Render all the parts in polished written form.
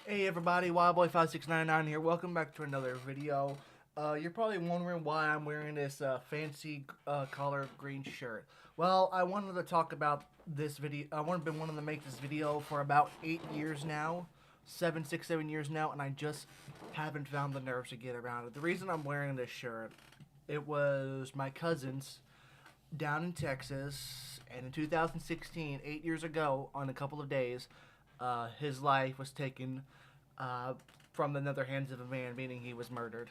Hey everybody, Wildboy5699 here. Welcome back to another video. You're probably wondering why I'm wearing this fancy collar green shirt. Well, I wanted to talk about this video. Been wanting to make this video for about 8 years now, 7 years now, and I just haven't found the nerves to get around it. The reason I'm wearing this shirt, it was my cousin's down in Texas, and in 2016, 8 years ago, on a couple of days, his life was taken uh, from the nether hands of a man, meaning he was murdered.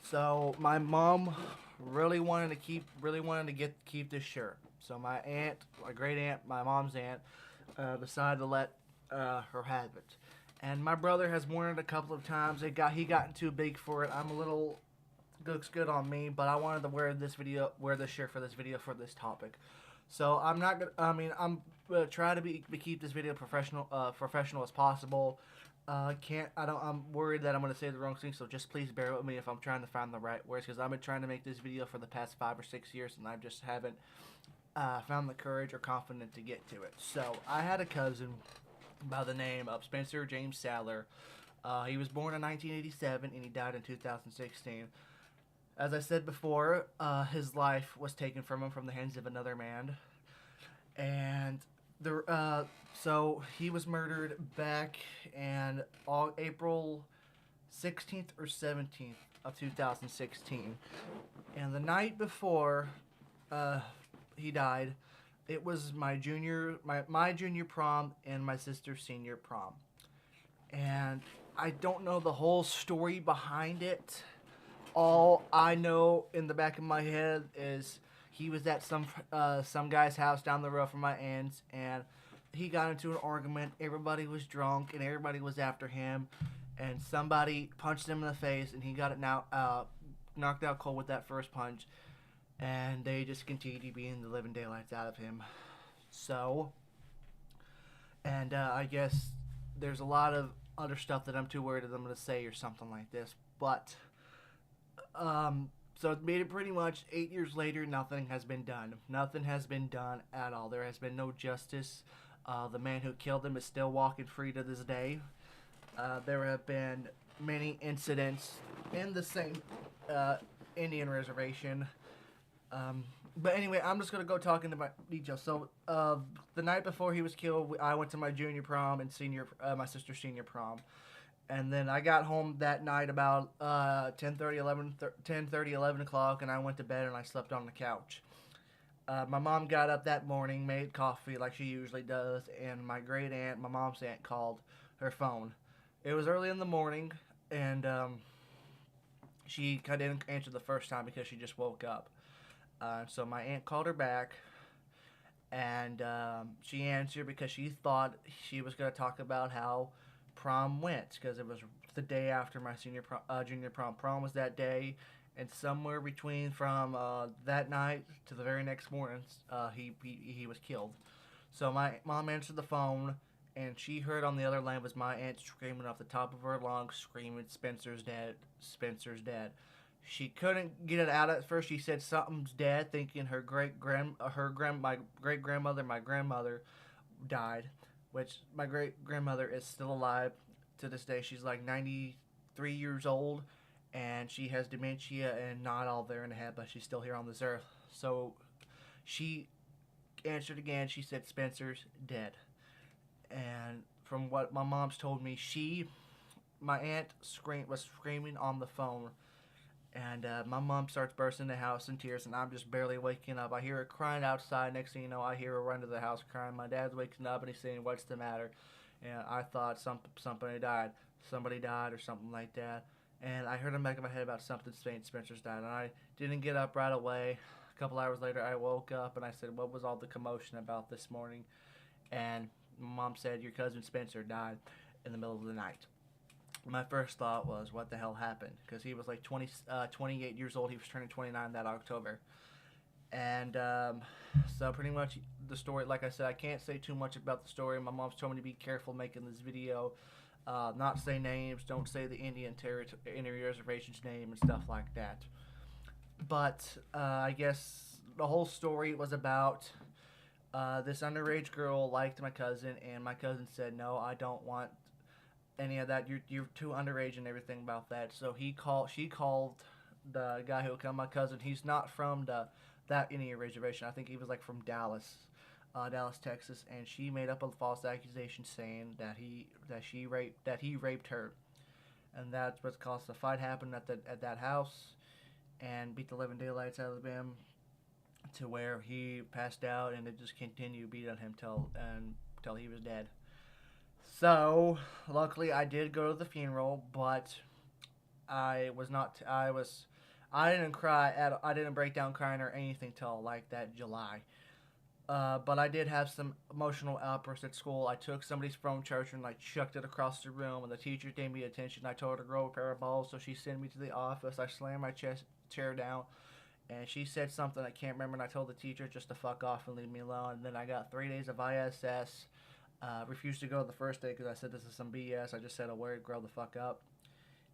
So my mom really wanted to keep this shirt. So my aunt, my great aunt, my mom's aunt, decided to let her have it. And my brother has worn it a couple of times. He gotten too big for it. I'm a little looks good on me, but I wanted to wear this shirt for this video for this topic. So I'm not gonna. I mean, I'm gonna try to keep this video professional as possible. Can't. I don't. I'm worried that I'm gonna say the wrong thing. So just please bear with me if I'm trying to find the right words, because I've been trying to make this video for the past 5 or 6 years, and I just haven't found the courage or confidence to get to it. So I had a cousin by the name of Spencer James Sadler. He was born in 1987 and he died in 2016. As I said before, his life was taken from him from the hands of another man, and so he was murdered back in April 16th or 17th of 2016, and the night before he died, it was my junior prom and my sister's senior prom, and I don't know the whole story behind it. All I know in the back of my head is he was at some guy's house down the road from my aunt's, and he got into an argument. Everybody was drunk, and everybody was after him, and somebody punched him in the face, and he got it knocked out cold with that first punch, and they just continued beating the living daylights out of him. So, and I guess there's a lot of other stuff that I'm too worried that I'm going to say or something like this, but so it made it pretty much 8 years later. Nothing has been done. Nothing has been done at all. There has been no justice. The man who killed him is still walking free to this day. There have been many incidents in the same Indian reservation. But anyway, I'm just gonna go talking about details. So the night before he was killed, I went to my junior prom and my sister's senior prom. And then I got home that night about 10:30, 11 o'clock, and I went to bed and I slept on the couch. My mom got up that morning, made coffee like she usually does, and my great aunt, my mom's aunt, called her phone. It was early in the morning, and she kind of didn't answer the first time because she just woke up. So my aunt called her back, and she answered because she thought she was going to talk about how prom went, because it was the day after my junior prom. Prom was that day, and somewhere between from that night to the very next morning, he was killed. So my mom answered the phone, and she heard on the other line was my aunt screaming off the top of her lungs, screaming, "Spencer's dead! Spencer's dead!" She couldn't get it out at first. She said something's dead, thinking my great grandmother, my grandmother, died, which my great grandmother is still alive to this day. She's like 93 years old, and she has dementia and not all there in the head, but she's still here on this earth. So she answered again. She said Spencer's dead. And from what my mom's told me, my aunt was screaming on the phone, and my mom starts bursting the house in tears, and I'm just barely waking up. I hear her crying outside. Next thing you know, I hear her run to the house crying. My dad's waking up, and he's saying, "What's the matter?" And I thought somebody died. Somebody died or something like that. And I heard in the back of my head about something saying Spencer's died. And I didn't get up right away. A couple hours later, I woke up, and I said, "What was all the commotion about this morning?" And my mom said, "Your cousin Spencer died in the middle of the night." My first thought was, what the hell happened? Because he was like 28 years old. He was turning 29 that October. And so pretty much the story, like I said, I can't say too much about the story. My mom's told me to be careful making this video. Not say names. Don't say the Indian reservation's name and stuff like that. But I guess the whole story was about this underage girl liked my cousin, and my cousin said, "No, I don't want any of that. You're too underage and everything about that. So she called the guy who killed my cousin. He's not from that Indian reservation. I think he was like from Dallas, Dallas, Texas, and she made up a false accusation saying that he raped her, and that's what caused the fight happened at that house, and beat the living daylights out of him to where he passed out, and it just continued beat on him till he was dead. So luckily, I did go to the funeral, but I was not. I didn't cry at. I didn't break down crying or anything till like that July. But I did have some emotional outbursts at school. I took somebody's phone charger and I chucked it across the room, and the teacher gave me attention. I told her to grow a pair of balls, so she sent me to the office. I slammed my chair down, and she said something I can't remember, and I told the teacher just to fuck off and leave me alone. And then I got 3 days of ISS. Refused to go the first day because I said this is some BS. I just said a word, grow the fuck up,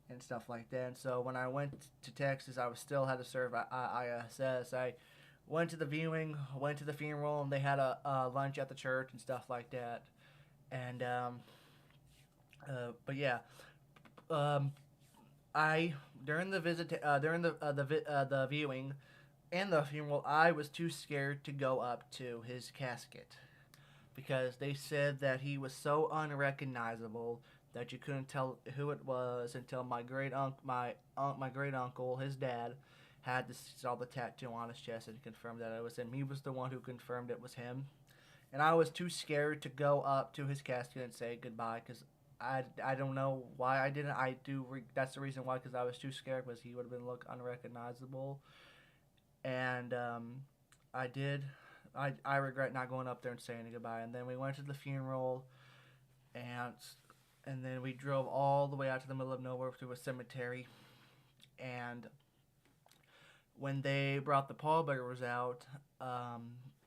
and stuff like that. And so when I went to Texas, I was still had to serve ISS. I went to the viewing, went to the funeral, and they had a lunch at the church and stuff like that. And but yeah, um, I during the visit during the viewing and the funeral, I was too scared to go up to his casket because they said that he was so unrecognizable that you couldn't tell who it was until my great uncle, his dad, saw the tattoo on his chest and confirmed that it was him. He was the one who confirmed it was him, and I was too scared to go up to his casket and say goodbye because I don't know why I didn't. That's the reason why, because I was too scared, because he would have been look unrecognizable, and I did. I regret not going up there and saying goodbye. And then we went to the funeral, and then we drove all the way out to the middle of nowhere to a cemetery. And when they brought the pallbearers out,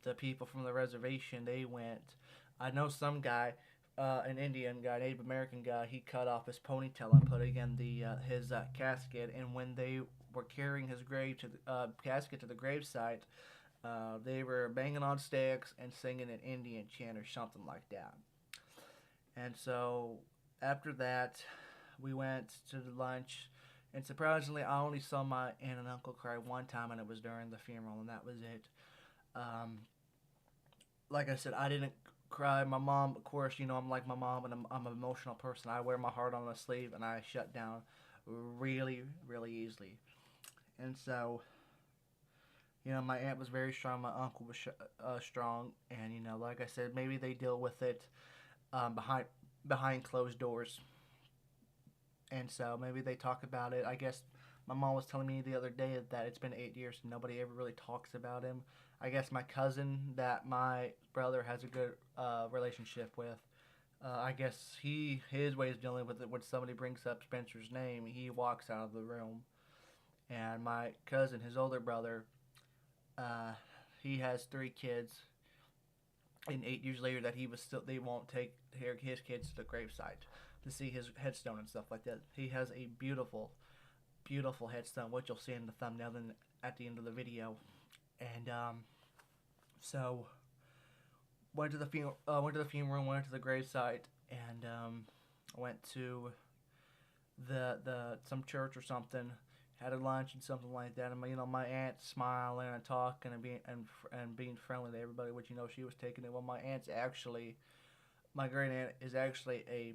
the people from the reservation, they went. I know some guy, an Indian guy, Native American guy, he cut off his ponytail and put it in his casket. And when they were carrying his casket to the gravesite, they were banging on sticks and singing an Indian chant or something like that. And so after that, we went to the lunch. And surprisingly, I only saw my aunt and uncle cry one time, and it was during the funeral, and that was it. Um, like I said, I didn't cry. My mom, of course, I'm like my mom, and I'm an emotional person. I wear my heart on my sleeve, and I shut down really, really easily. And so, my aunt was very strong. My uncle was strong, and like I said, maybe they deal with it behind closed doors, and so maybe they talk about it. I guess my mom was telling me the other day that it's been 8 years and nobody ever really talks about him. I guess my cousin that my brother has a good relationship with. I guess his way of dealing with it, when somebody brings up Spencer's name, he walks out of the room. And my cousin, his older brother, uh, he has 3 kids, and 8 years later, that they won't take his kids to the gravesite to see his headstone and stuff like that. He has a beautiful, beautiful headstone, which you'll see in the thumbnail and at the end of the video. And so went to the funeral, went to the gravesite, and went to the some church or something, had a lunch and something like that. And my aunt smiling and talking and being friendly to everybody, which she was taking it. Well, my great aunt is actually a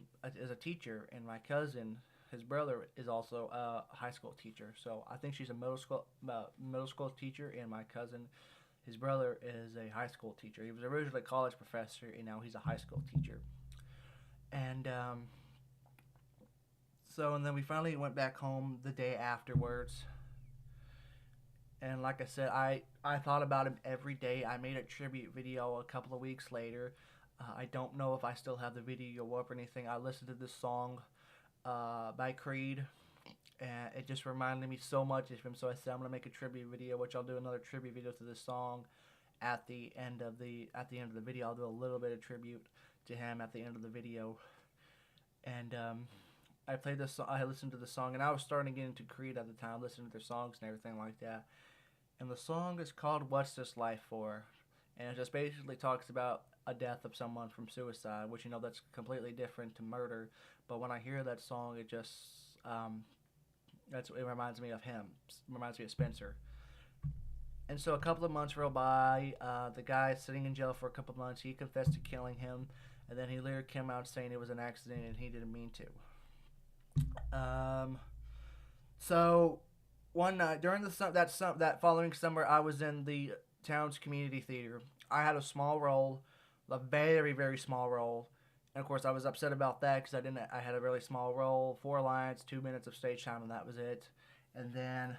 teacher, and my cousin, his brother, is also a high school teacher. So I think she's a middle school teacher, and my cousin, his brother, is a high school teacher. He was originally a college professor, and now he's a high school teacher. And and then we finally went back home the day afterwards. And like I said, I thought about him every day. I made a tribute video a couple of weeks later. I don't know if I still have the video up or anything. I listened to this song by Creed, and it just reminded me so much of him. So I said I'm gonna make a tribute video, which I'll do another tribute video to this song at the end of the video. I'll do a little bit of tribute to him at the end of the video. And I played this. I listened to the song, and I was starting to get into Creed at the time, listening to their songs and everything like that. And the song is called "What's This Life For?" and it just basically talks about a death of someone from suicide, which that's completely different to murder. But when I hear that song, it just it reminds me of him. It reminds me of Spencer. And so a couple of months roll by. The guy sitting in jail for a couple of months. He confessed to killing him, and then he later came out saying it was an accident and he didn't mean to. So one night during that following summer, I was in the town's community theater. I had a small role, a very very small role, and of course I was upset about that because I didn't. I had a really small role, 4 lines, 2 minutes of stage time, and that was it. And then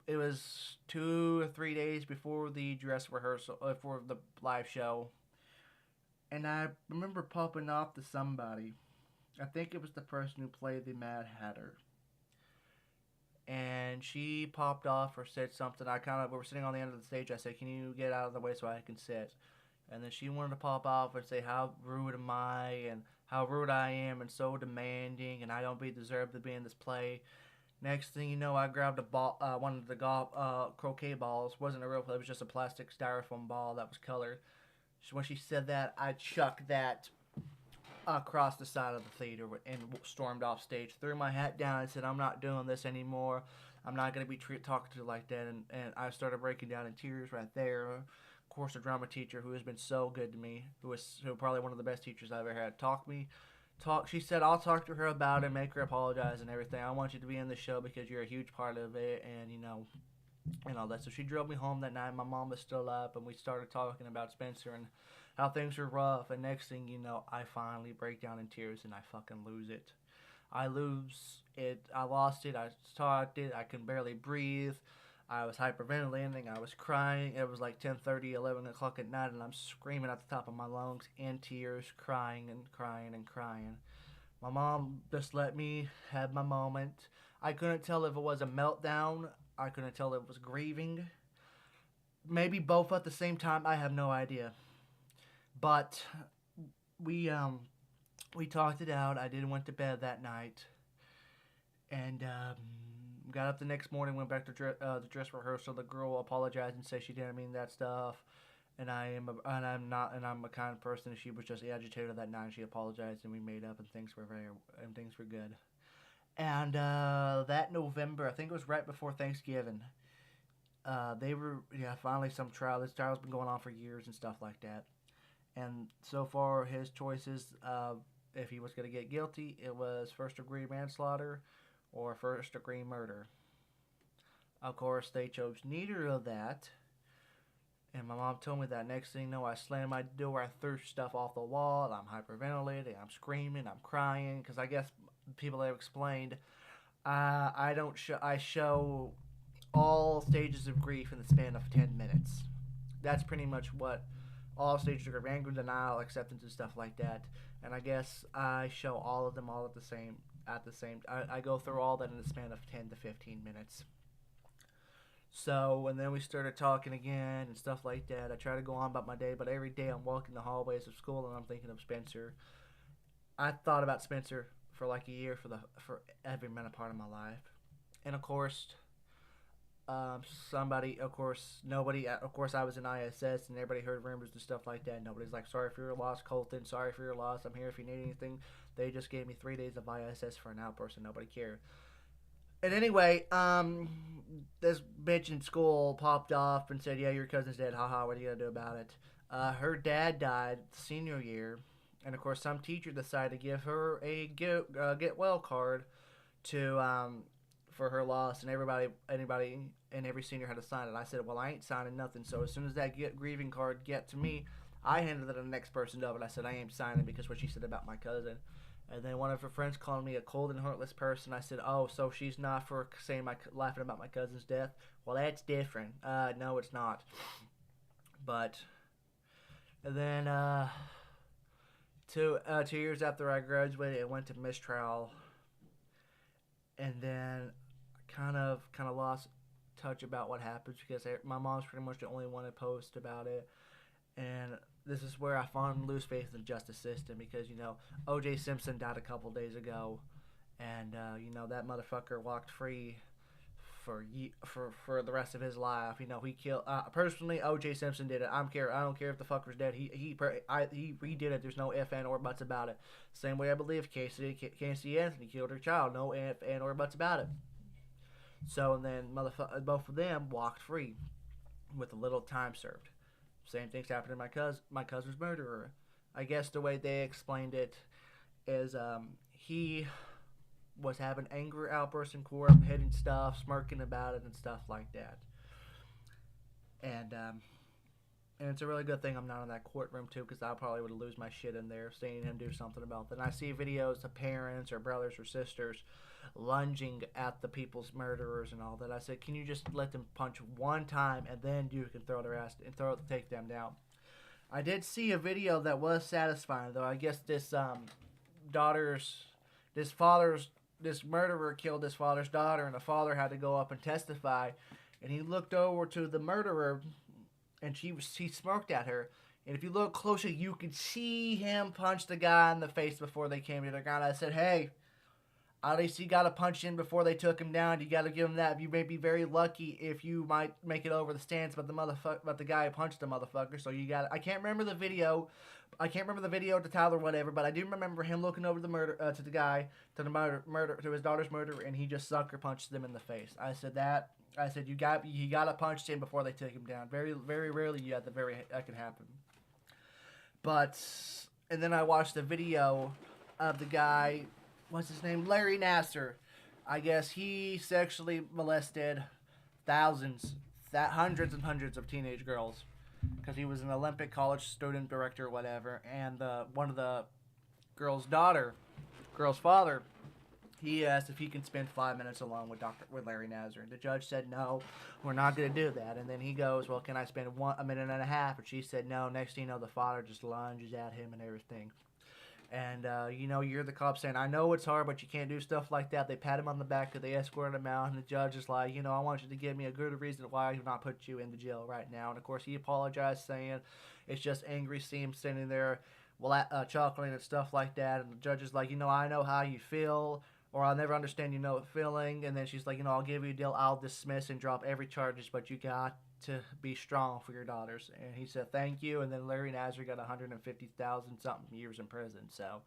it was 2 or 3 days before the dress rehearsal for the live show, and I remember popping off to somebody. I think it was the person who played the Mad Hatter, and she popped off or said something. We were sitting on the end of the stage. I said, "Can you get out of the way so I can sit?" And then she wanted to pop off and say how rude am I and how rude I am and so demanding and I don't deserve to be in this play. Next thing you know, I grabbed a ball, one of the croquet balls. Wasn't a real play. It was just a plastic styrofoam ball that was colored. So when she said that, I chucked that across the side of the theater and stormed off stage. Threw my hat down and said, "I'm not doing this anymore. I'm not going to be talked to like that." And I started breaking down in tears right there. Of course, a drama teacher who has been so good to me, who probably one of the best teachers I've ever had, She said, "I'll talk to her about it, make her apologize and everything. I want you to be in the show because you're a huge part of it, and and all that." So she drove me home that night. My mom was still up, and we started talking about Spencer and how things were rough. And next thing you know, I finally break down in tears and I fucking lose it. I lose it. I lost it. I talked it. I could barely breathe. I was hyperventilating. I was crying. It was like 10:30, 11 o'clock at night, and I'm screaming at the top of my lungs in tears, crying and crying and crying. My mom just let me have my moment. I couldn't tell if it was a meltdown. I couldn't tell if it was grieving. Maybe both at the same time. I have no idea. But we we talked it out. I didn't went to bed that night, and got up the next morning. Went back to the dress rehearsal. The girl apologized and said she didn't mean that stuff. And I'm a kind of person. She was just agitated that night. She apologized and we made up and things were good. And that November, I think it was right before Thanksgiving. They were finally some trial. This trial's been going on for years and stuff like that. And so far, his choices, if he was going to get guilty, it was first degree manslaughter or first degree murder. Of course, they chose neither of that. And my mom told me that. Next thing you know, I slammed my door, I threw stuff off the wall, I'm hyperventilating, I'm screaming, I'm crying, because I guess people have explained, I don't show, I show all stages of grief in the span of 10 minutes. That's pretty much what all stages of grief, anger, denial, acceptance, and stuff like that. And I guess I show all of them all I go through all that in the span of 10 to 15 minutes. So, and then we started talking again and stuff like that. I try to go on about my day, but every day I'm walking the hallways of school and I'm thinking of Spencer. I thought about Spencer for like a year for every minute part of my life. And of course, nobody, of course, I was in ISS and everybody heard rumors and stuff like that. Nobody's like, "Sorry for your loss, Colton. Sorry for your loss. I'm here if you need anything." They just gave me 3 days of ISS for an outburst and nobody cared. And anyway, this bitch in school popped off and said, "Yeah, your cousin's dead. Haha, what are you gonna do about it?" Her dad died senior year, and of course, some teacher decided to give her a get well card to for her loss, and anybody, and every senior had to sign it. I said, "Well, I ain't signing nothing." So as soon as that grieving card get to me, I handed it to the next person up, and I said, "I ain't signing because what she said about my cousin." And then one of her friends called me a cold and heartless person. I said, "Oh, so she's not for laughing about my cousin's death? Well, that's different." No, it's not. But and then 2 years after I graduated, I went to mistrial, and then kind of lost touch about what happened because my mom's pretty much the only one to post about it. And this is where I finally lose faith in the justice system because O.J. Simpson died a couple days ago, and that motherfucker walked free for the rest of his life. You know, he killed. Personally, O.J. Simpson did it. I don't care if the fucker's dead. He did it. There's no if and or buts about it. Same way I believe Casey Anthony killed her child. No if and or buts about it. So and then both of them walked free with a little time served. Same things happened to my cousin's murderer. I guess the way they explained it is he was having anger outbursts in court, hitting stuff, smirking about it, and stuff like that. And it's a really good thing I'm not in that courtroom too, because I probably would lose my shit in there seeing him do something about that. And I see videos of parents or brothers or sisters lunging at the people's murderers and all that. I said, can you just let them punch one time and then you can throw their ass and take them down? I did see a video that was satisfying though. I guess this murderer killed his father's daughter, and the father had to go up and testify. And he looked over to the murderer, and he smirked at her. And if you look closer, you could see him punch the guy in the face before they came to the ground. I said, hey, at least he got to punch in before they took him down. You got to give him that. You may be very lucky if you might make it over the stands, but the guy who punched the motherfucker. So you got. I can't remember the video. I can't remember the video to Tyler, whatever, but I do remember him looking over to his daughter's murderer, and he just sucker punched them in the face. I said you got to punch him before they take him down. Very, very rarely that can happen. But and then I watched the video of the guy. What's his name? Larry Nassar. I guess he sexually molested hundreds and hundreds of teenage girls because he was an Olympic college student director or whatever. And one of the girl's father, he asked if he can spend 5 minutes alone with Larry Nassar. And the judge said, no, we're not going to do that. And then he goes, well, can I spend a minute and a half? And she said, no. Next thing you know, the father just lunges at him and everything. And, you're the cop saying, I know it's hard, but you can't do stuff like that. They pat him on the back because they escorted him out. And the judge is like, I want you to give me a good reason why I've not put you in the jail right now. And, of course, he apologized, saying it's just angry seeing him standing there chuckling and stuff like that. And the judge is like, I know how you feel, or I'll never understand feeling. And then she's like, I'll give you a deal. I'll dismiss and drop every charges, but you got to be strong for your daughters. And he said thank you. And then Larry Nassar got 150,000 something years in prison, so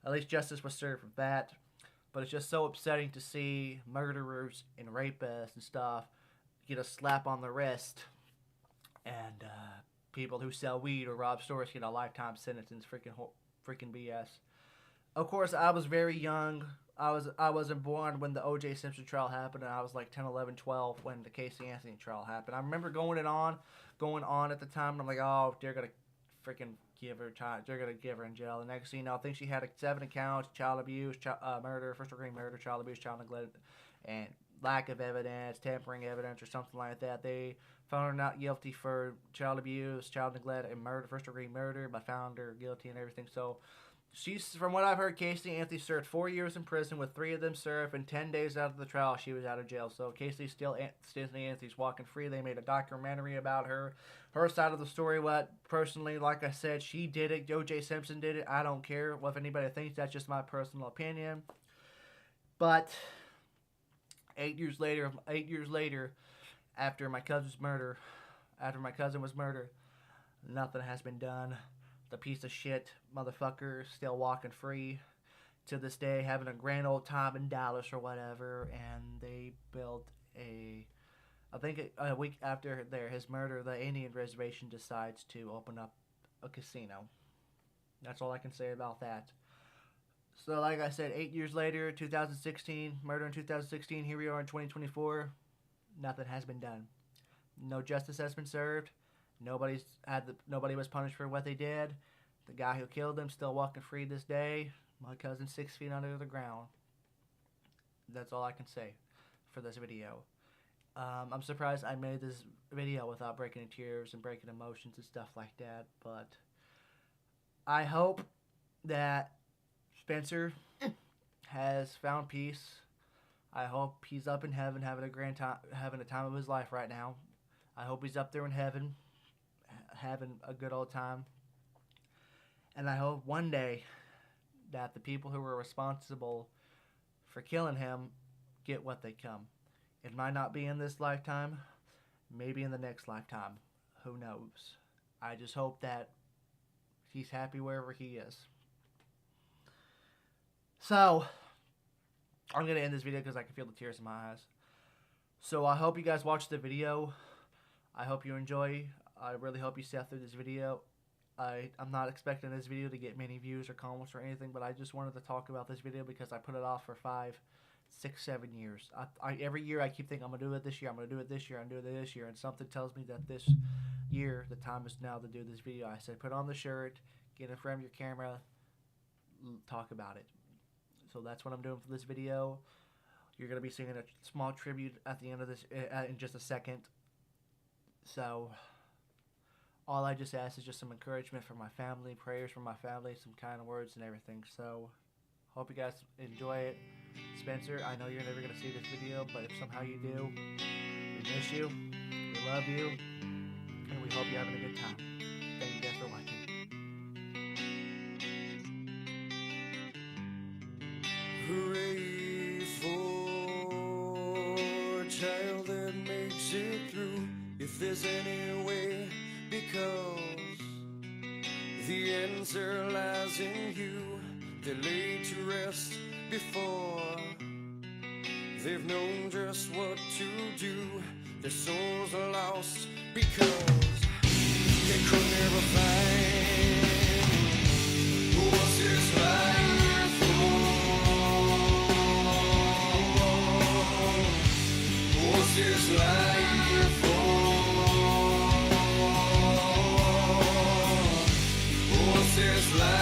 at least justice was served for that. But it's just so upsetting to see murderers and rapists and stuff get a slap on the wrist, and people who sell weed or rob stores get a lifetime sentence. And freaking BS. Of course, I was very young. I wasn't born when the O.J. Simpson trial happened, and I was like 10, 11, 12 when the Casey Anthony trial happened. I remember going on at the time, and I'm like, oh, they're going to freaking give her time. They're going to give her in jail. The next thing you know, I think she had 7 accounts: child abuse, murder, first-degree murder, child abuse, child neglect, and lack of evidence, tampering evidence, or something like that. They found her not guilty for child abuse, child neglect, and murder, first-degree murder, but found her guilty and everything. So from what I've heard, Casey Anthony served 4 years in prison, with 3 of them served, and 10 days out of the trial, she was out of jail. So Casey Anthony's walking free. They made a documentary about her side of the story. What personally, like I said, she did it. O.J. Simpson did it. I don't care what anybody thinks. That's just my personal opinion. But 8 years later, after my cousin was murdered, nothing has been done. The piece of shit motherfucker still walking free to this day, having a grand old time in Dallas or whatever. And they built I think a week after his murder, the Indian reservation decides to open up a casino. That's all I can say about that. So like I said, 8 years later, 2016, murder in 2016, here we are in 2024. Nothing has been done. No justice has been served. Nobody was punished for what they did. The guy who killed them still walking free this day. My cousin's 6 feet under the ground. That's all I can say for this video. I'm surprised I made this video without breaking in tears and breaking emotions and stuff like that. But I hope that Spencer has found peace. I hope he's up in heaven having a time of his life right now. I hope he's up there in heaven having a good old time. And I hope one day that the people who were responsible for killing him get what they come. It might not be in this lifetime, maybe in the next lifetime. Who knows? I just hope that he's happy wherever he is. So, I'm going to end this video because I can feel the tears in my eyes. So, I hope you guys watched the video. I hope you enjoy. I really hope you sat through this video. I'm not expecting this video to get many views or comments or anything, but I just wanted to talk about this video because I put it off for 5, 6, 7 years. Every year I keep thinking I'm going to do it this year, I'm going to do it this year, I'm going to do it this year, and something tells me that this year, the time is now to do this video. I said put on the shirt, get in front of your camera, talk about it. So that's what I'm doing for this video. You're going to be seeing a small tribute at the end of this in just a second. So all I just ask is just some encouragement from my family, prayers from my family, some kind of words and everything. So hope you guys enjoy it. Spencer, I know you're never going to see this video, but if somehow you do, we miss you, we love you, and we hope you're having a good time. Thank you guys for watching. Hooray for a child that makes it through, if there's any way, because the answer lies in you. They're laid to rest before they've known just what to do. Their souls are lost because they could never find what's this life for. What's this life for? What's this life?